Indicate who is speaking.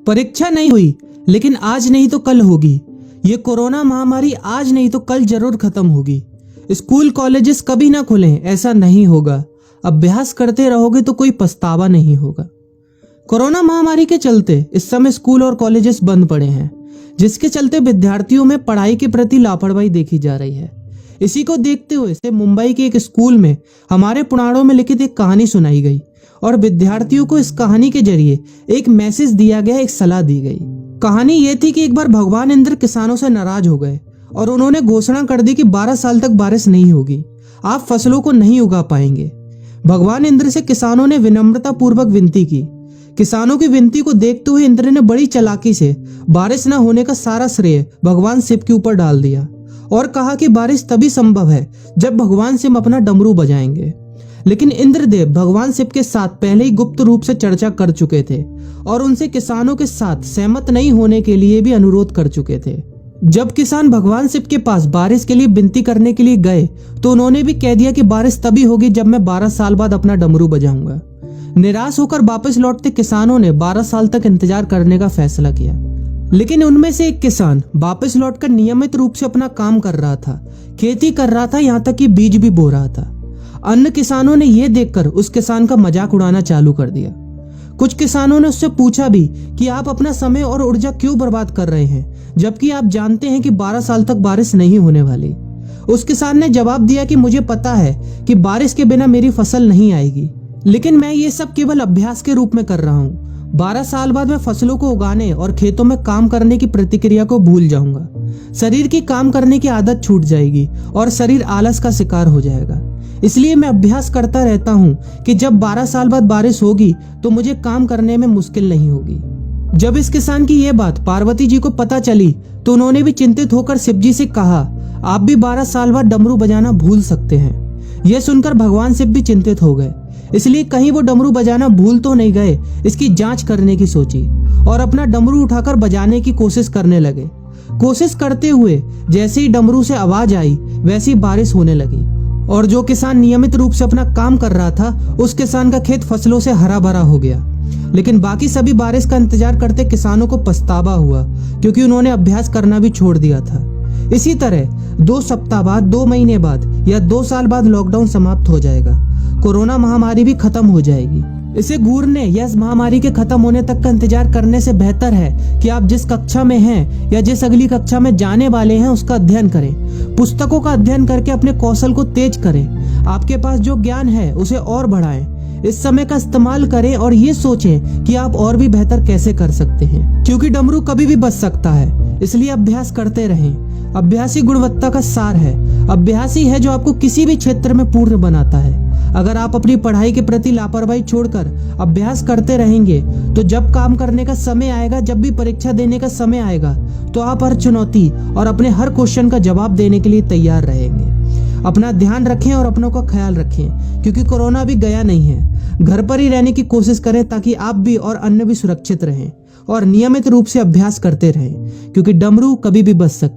Speaker 1: परीक्षा नहीं हुई, लेकिन आज नहीं तो कल होगी। ये कोरोना महामारी आज नहीं तो कल जरूर खत्म होगी। स्कूल कॉलेजेस कभी ना खुलें, ऐसा नहीं होगा। अभ्यास करते रहोगे तो कोई पछतावा नहीं होगा। कोरोना महामारी के चलते इस समय स्कूल और कॉलेजेस बंद पड़े हैं, जिसके चलते विद्यार्थियों में पढ़ाई के प्रति लापरवाही देखी जा रही है। इसी को देखते हुए मुंबई के एक स्कूल में हमारे पुराणों में लिखित एक कहानी सुनाई गई और विद्यार्थियों को इस कहानी के जरिए एक मैसेज दिया गया, एक सलाह दी गई। कहानी ये थी कि एक बार भगवान इंद्र किसानों से नाराज हो गए और उन्होंने घोषणा कर दी कि 12 साल तक बारिश नहीं होगी, आप फसलों को नहीं उगा पाएंगे। भगवान इंद्र से किसानों ने विनम्रता पूर्वक विनती की। किसानों की विनती को देखते हुए इंद्र ने बड़ी चालाकी से बारिश न होने का सारा श्रेय भगवान शिव के ऊपर डाल दिया और कहा कि बारिश तभी संभव है जब भगवान शिव अपना डमरू बजाएंगे। लेकिन इंद्रदेव भगवान शिव के साथ पहले ही गुप्त रूप से चर्चा कर चुके थे और उनसे किसानों के साथ सहमत नहीं होने के लिए भी अनुरोध कर चुके थे। जब किसान भगवान शिव के पास बारिश के लिए विनती करने के लिए गए तो उन्होंने भी कह दिया कि बारिश तभी होगी जब मैं 12 साल बाद अपना डमरू बजाऊंगा। निराश होकर वापस लौटते किसानों ने 12 साल तक इंतजार करने का फैसला किया। लेकिन उनमें से एक किसान वापस लौटकर नियमित रूप से अपना काम कर रहा था, खेती कर रहा था, यहाँ तक कि बीज भी बो रहा था। अन्य किसानों ने यह देखकर उस किसान का मजाक उड़ाना चालू कर दिया। कुछ किसानों ने उससे पूछा भी कि आप अपना समय और ऊर्जा क्यों बर्बाद कर रहे हैं, जबकि आप जानते हैं कि 12 साल तक बारिश नहीं होने वाली। उस किसान ने जवाब दिया कि मुझे पता है कि बारिश के बिना मेरी फसल नहीं आएगी, लेकिन मैं ये सब केवल अभ्यास के रूप में कर रहा हूँ। 12 साल बाद मैं फसलों को उगाने और खेतों में काम करने की प्रतिक्रिया को भूल जाऊंगा। शरीर की काम करने की आदत छूट जाएगी और शरीर आलस का शिकार हो जाएगा। इसलिए मैं अभ्यास करता रहता हूँ कि जब 12 साल बाद बारिश होगी तो मुझे काम करने में मुश्किल नहीं होगी। जब इस किसान की यह बात पार्वती जी को पता चली तो उन्होंने भी चिंतित होकर शिव जी से कहा, आप भी 12 साल बाद डमरू बजाना भूल सकते हैं। यह सुनकर भगवान शिव भी चिंतित हो गए, इसलिए कहीं वो डमरू बजाना भूल तो नहीं गए, इसकी जांच करने की सोची और अपना डमरू उठाकर बजाने की कोशिश करने लगे। कोशिश करते हुए जैसे ही डमरू से आवाज आई वैसी बारिश होने लगी और जो किसान नियमित रूप से अपना काम कर रहा था उस किसान का खेत फसलों से हरा भरा हो गया। लेकिन बाकी सभी बारिश का इंतजार करते किसानों को पछतावा हुआ, क्योंकि उन्होंने अभ्यास करना भी छोड़ दिया था। इसी तरह 2 सप्ताह बाद, 2 महीने बाद या 2 साल बाद लॉकडाउन समाप्त हो जाएगा। कोरोना महामारी भी खत्म हो जाएगी। इसे घूरने या इस महामारी के खत्म होने तक का इंतजार करने से बेहतर है कि आप जिस कक्षा में हैं या जिस अगली कक्षा में जाने वाले हैं उसका अध्ययन करें। पुस्तकों का अध्ययन करके अपने कौशल को तेज करें। आपके पास जो ज्ञान है उसे और बढ़ाएं। इस समय का इस्तेमाल करें और ये सोचें कि आप और भी बेहतर कैसे कर सकते हैं, क्योंकि डमरू कभी भी बच सकता है। इसलिए अभ्यास करते रहें। अभ्यास ही गुणवत्ता का सार है। अभ्यास ही है जो आपको किसी भी क्षेत्र में पूर्ण बनाता है। अगर आप अपनी पढ़ाई के प्रति लापरवाही छोड़कर अभ्यास करते रहेंगे तो जब काम करने का समय आएगा, जब भी परीक्षा देने का समय आएगा, तो आप हर चुनौती और अपने हर क्वेश्चन का जवाब देने के लिए तैयार रहेंगे। अपना ध्यान रखें और अपनों का ख्याल रखें, क्योंकि कोरोना अभी गया नहीं है। घर पर ही रहने की कोशिश करें ताकि आप भी और अन्य भी सुरक्षित रहें और नियमित रूप से अभ्यास करते रहें, क्योंकि डमरू कभी भी बच सकता है।